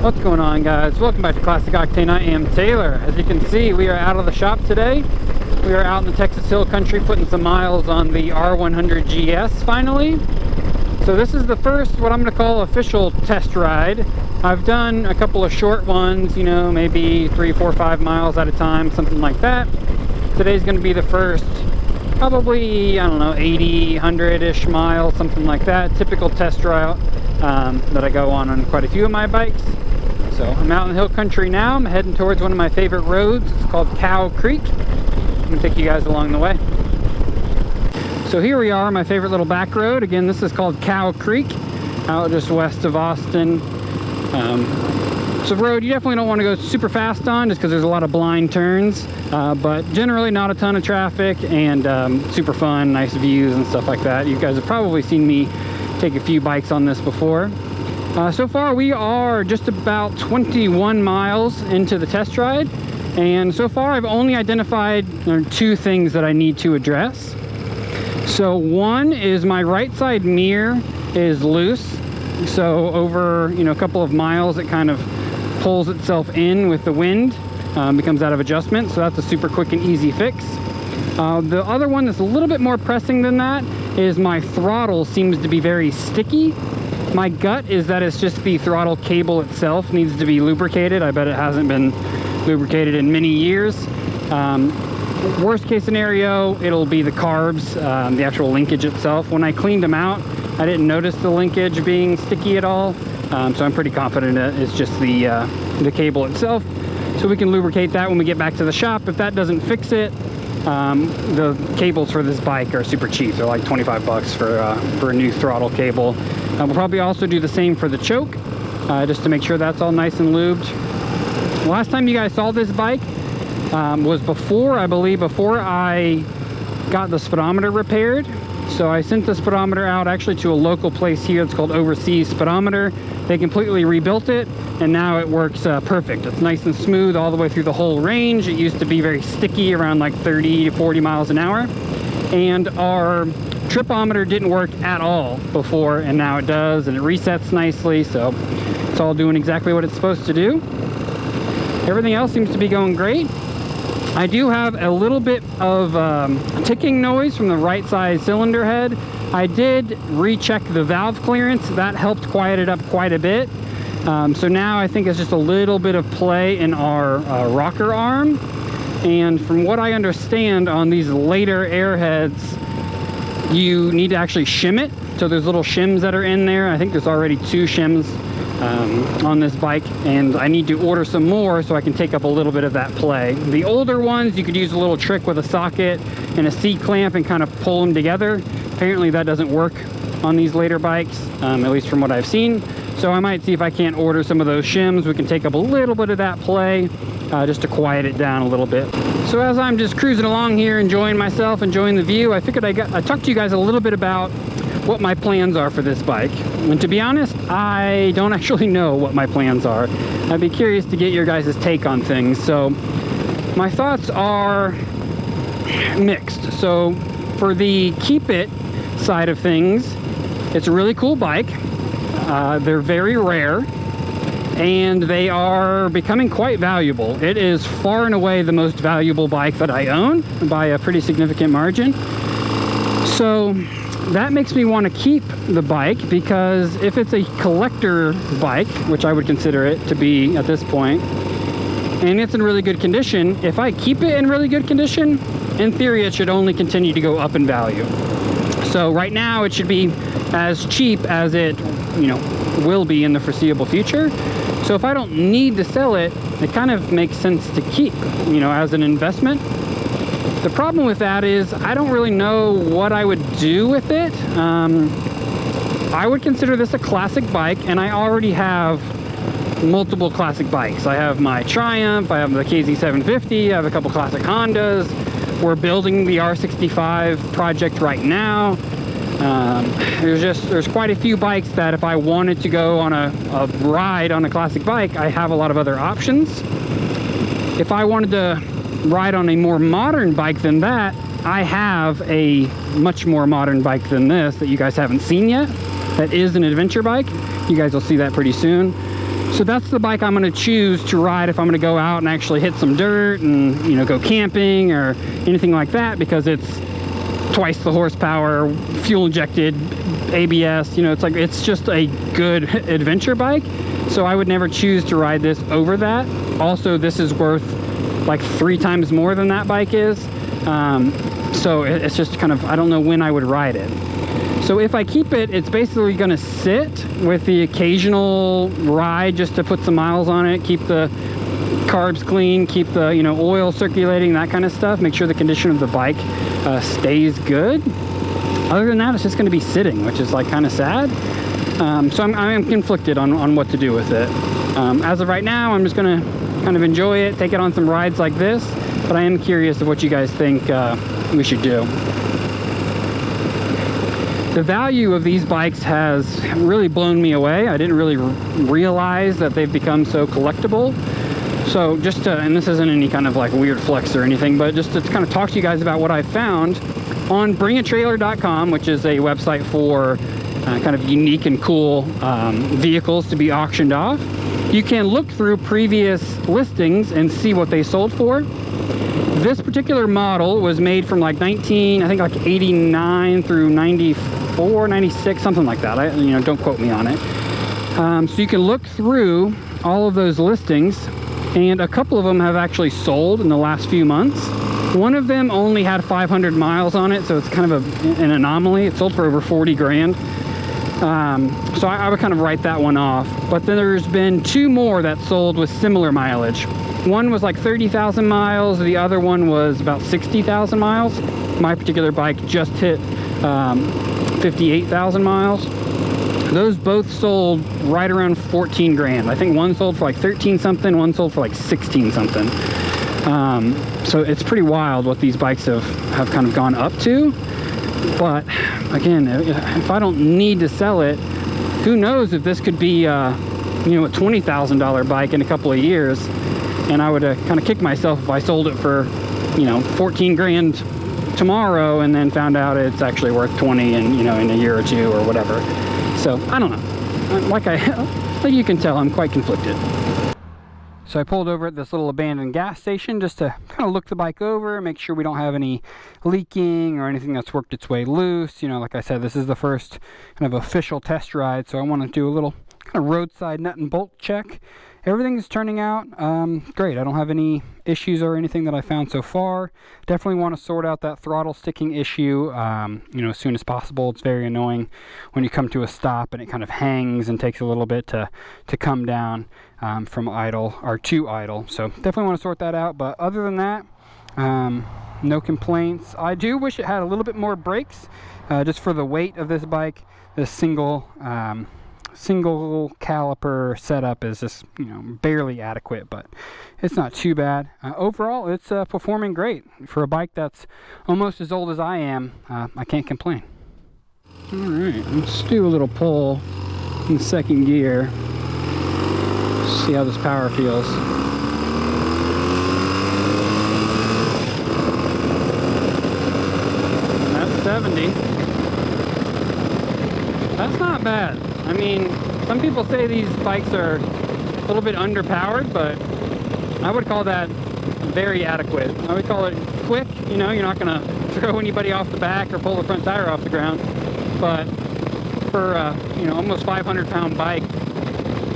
What's going on, guys? Welcome back to Classic Octane. I am Taylor. As you can see, we are out of the shop today. We are out in the Texas Hill Country putting some miles on the R100GS finally. So this is the first, what I'm going to call, official test ride. I've done a couple of short ones, you know, maybe 3, 4, 5 miles at a time, something like that. Today's going to be the first, probably, I don't know, 80, 100-ish miles, something like that. Typical test route that I go on quite a few of my bikes. So I'm out in the hill country now. I'm heading towards one of my favorite roads. It's called Cow Creek. I'm going to take you guys along the way. So here we are, my favorite little back road. Again, this is called Cow Creek, out just west of Austin. It's a road you definitely don't want to go super fast on just because there's a lot of blind turns, but generally not a ton of traffic and super fun, nice views and stuff like that. You guys have probably seen me take a few bikes on this before. So far we are just about 21 miles into the test ride, and so far I've only identified 2 things that I need to address. So one is my right side mirror is loose, so over a couple of miles it kind of pulls itself in with the wind, becomes out of adjustment, so that's a super quick and easy fix. The other one that's a little bit more pressing than that is my throttle seems to be very sticky. My gut is that it's just the throttle cable itself needs to be lubricated. I bet it hasn't been lubricated in many years. Worst case scenario, it'll be the carbs, the actual linkage itself. When I cleaned them out, I didn't notice the linkage being sticky at all. So I'm pretty confident it's just the cable itself. So we can lubricate that when we get back to the shop. If that doesn't fix it, the cables for this bike are super cheap. They're like 25 bucks for a new throttle cable. We'll probably also do the same for the choke, just to make sure that's all nice and lubed. Last time you guys saw this bike was before I got the speedometer repaired. So I sent the speedometer out actually to a local place here. It's called Overseas Speedometer. They completely rebuilt it, and now it works perfect. It's nice and smooth all the way through the whole range. It used to be very sticky around like 30 to 40 miles an hour. And our tripometer didn't work at all before, and now it does, and it resets nicely. So it's all doing exactly what it's supposed to do. Everything else seems to be going great. I do have a little bit of ticking noise from the right side cylinder head. I did recheck the valve clearance. That helped quiet it up quite a bit. So now I think it's just a little bit of play in our rocker arm. And from what I understand on these later airheads, you need to actually shim it. So there's little shims that are in there. I think there's already 2 shims on this bike, and I need to order some more so I can take up a little bit of that play. The older ones, you could use a little trick with a socket and a C-clamp and kind of pull them together. Apparently that doesn't work on these later bikes, at least from what I've seen. So I might see if I can't order some of those shims. We can take up a little bit of that play just to quiet it down a little bit. So as I'm just cruising along here, enjoying myself, enjoying the view, I figured I'd talk to you guys a little bit about what my plans are for this bike. And to be honest, I don't actually know what my plans are. I'd be curious to get your guys' take on things. So my thoughts are mixed. So for the keep it side of things, it's a really cool bike. They're very rare, and they are becoming quite valuable. It is far and away the most valuable bike that I own by a pretty significant margin. So that makes me want to keep the bike, because if it's a collector bike, which I would consider it to be at this point, and it's in really good condition, if I keep it in really good condition, in theory it should only continue to go up in value. So right now it should be as cheap as it will be in the foreseeable future. So if I don't need to sell it, it kind of makes sense to keep, as an investment. The problem with that is I don't really know what I would do with it. I would consider this a classic bike, and I already have multiple classic bikes. I have my Triumph, I have the KZ750, I have a couple classic Hondas. We're building the R65 project right now. There's quite a few bikes that if I wanted to go on a ride on a classic bike, I have a lot of other options. If I wanted to ride on a more modern bike than that, I have a much more modern bike than this that you guys haven't seen yet. That is an adventure bike. You guys will see that pretty soon. So that's the bike I'm going to choose to ride if I'm going to go out and actually hit some dirt and, you know, go camping or anything like that, because it's twice the horsepower, fuel injected, ABS, you know, it's like, it's just a good adventure bike. So I would never choose to ride this over that. Also, this is worth like 3 times more than that bike is. So it's just kind of, I don't know when I would ride it. So if I keep it, it's basically going to sit with the occasional ride just to put some miles on it, keep the carbs clean, keep the, you know, oil circulating, that kind of stuff, make sure the condition of the bike stays good. Other than that, it's just going to be sitting, which is like kind of sad. So I am conflicted on what to do with it. As of right now, I'm just going to kind of enjoy it, take it on some rides like this, but I am curious of what you guys think we should do. The value of these bikes has really blown me away. I didn't really realize that they've become so collectible. So just to, and this isn't any kind of like weird flex or anything, but just to kind of talk to you guys about what I found on bringatrailer.com, which is a website for kind of unique and cool vehicles to be auctioned off. You can look through previous listings and see what they sold for. This particular model was made from like 89 through 94, 96, something like that. You know, don't quote me on it. So you can look through all of those listings, and a couple of them have actually sold in the last few months. One of them only had 500 miles on it, so it's kind of an anomaly. It sold for over 40 grand. So I would kind of write that one off. But then there's been 2 more that sold with similar mileage. One was like 30,000 miles. The other one was about 60,000 miles. My particular bike just hit 58,000 miles. Those both sold right around 14 grand. I think one sold for like 13 something, one sold for like 16 something. So it's pretty wild what these bikes have kind of gone up to. But again, if I don't need to sell it, who knows if this could be you know, a $20,000 bike in a couple of years. And I would kind of kick myself if I sold it for, you know, 14 grand tomorrow and then found out it's actually worth 20 in, you know, in a year or 2 or whatever. So I don't know. Like you can tell, I'm quite conflicted. So I pulled over at this little abandoned gas station just to kind of look the bike over, make sure we don't have any leaking or anything that's worked its way loose. You know, like I said, this is the first kind of official test ride, so I want to do a little kind of roadside nut and bolt check. Everything is turning out great. I don't have any issues or anything that I found so far. Definitely want to sort out that throttle sticking issue, you know, as soon as possible. It's very annoying when you come to a stop and it kind of hangs and takes a little bit to come down from idle or to idle. So definitely want to sort that out. But other than that, no complaints. I do wish it had a little bit more brakes, just for the weight of this bike. This single caliper setup is just, you know, barely adequate, but it's not too bad. Overall, it's performing great for a bike that's almost as old as I am. I can't complain. All right, let's do a little pull in second gear. See how this power feels. That's 70. That's not bad. I mean, some people say these bikes are a little bit underpowered, but I would call that very adequate. I would call it quick. You know, you're not going to throw anybody off the back or pull the front tire off the ground. But for you know, almost 500-pound bike,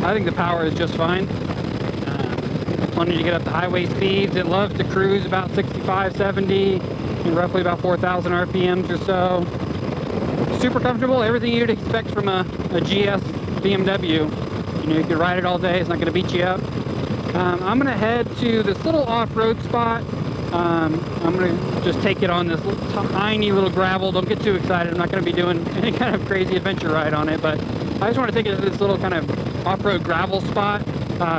I think the power is just fine. Plenty to get up to highway speeds. It loves to cruise about 65, 70, and roughly about 4,000 RPMs or so. Super comfortable, everything you'd expect from a GS BMW. You know, you can ride it all day, it's not going to beat you up. I'm going to head to this little off-road spot. I'm going to just take it on this tiny little gravel. Don't get too excited, I'm not going to be doing any kind of crazy adventure ride on it, but I just want to take it to this little kind of off-road gravel spot,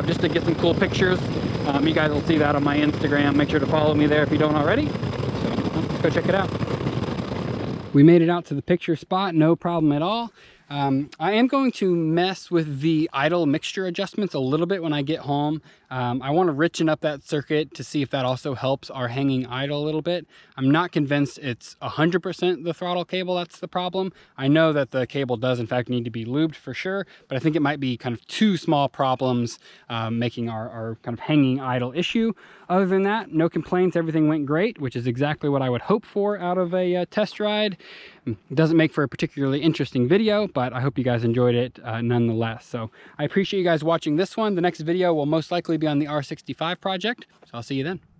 just to get some cool pictures. You guys will see that on my Instagram. Make sure to follow me there if you don't already. So let's go check it out. We made it out to the picture spot, no problem at all. I am going to mess with the idle mixture adjustments a little bit when I get home. I want to richen up that circuit to see if that also helps our hanging idle a little bit. I'm not convinced it's 100% the throttle cable that's the problem. I know that the cable does in fact need to be lubed for sure, but I think it might be kind of two small problems making our kind of hanging idle issue. Other than that, no complaints, everything went great, which is exactly what I would hope for out of a test ride. It doesn't make for a particularly interesting video, but I hope you guys enjoyed it nonetheless. So I appreciate you guys watching this one. The next video will most likely be on the R65 project, so I'll see you then.